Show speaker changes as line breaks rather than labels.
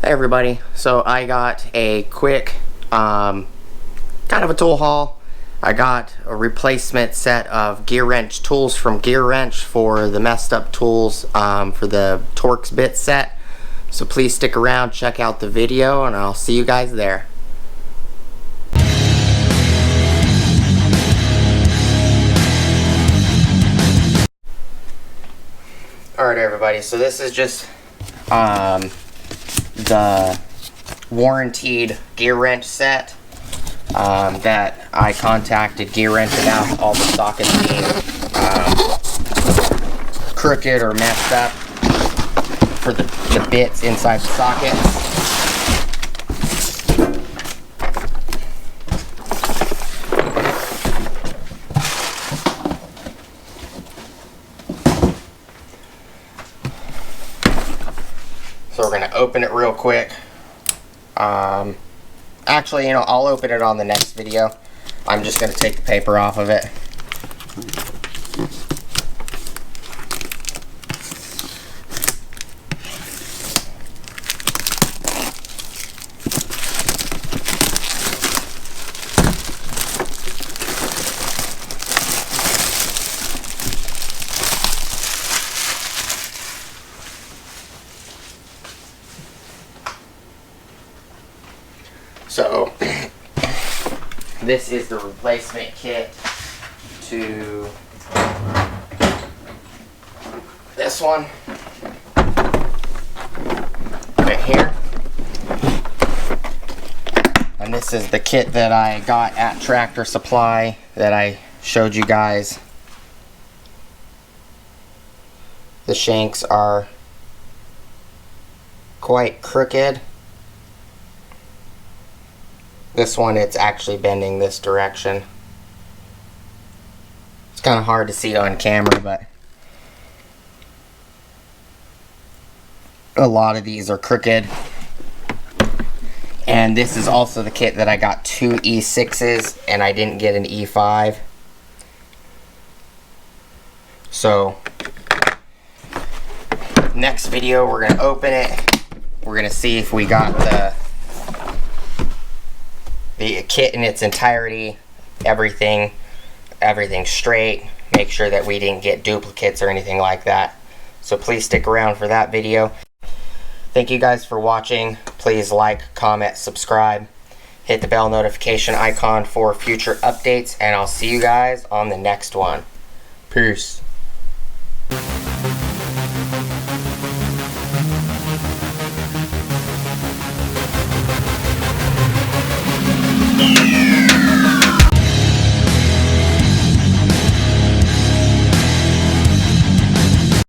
Hey everybody, so I got a quick kind of a tool haul. I got a replacement set of GearWrench tools from GearWrench for the messed up tools for the Torx bit set. So please stick around, check out the video, and I'll see you guys there. Alright everybody, so this is just the Warrantied GearWrench set that I contacted GearWrench about all the sockets being crooked or messed up for the bits inside the sockets. So we're going to open it real quick. Actually, I'll open it on the next video. I'm just going to take the paper off of it. So, this is the replacement kit to this one right here. And this is the kit that I got at Tractor Supply that I showed you guys. The shanks are quite crooked. This one, it's actually bending this direction. It's kind of hard to see on camera, but a lot of these are crooked. And this is also the kit that I got 2 E6s and I didn't get an E5. So, next video we're going to open it. We're going to see if we got the kit in its entirety, everything straight, make sure that we didn't get duplicates or anything like that. So please stick around for that video. Thank you guys for watching. Please like, comment, subscribe, hit the bell notification icon for future updates, and I'll see you guys on the next one. Peace. Yeah.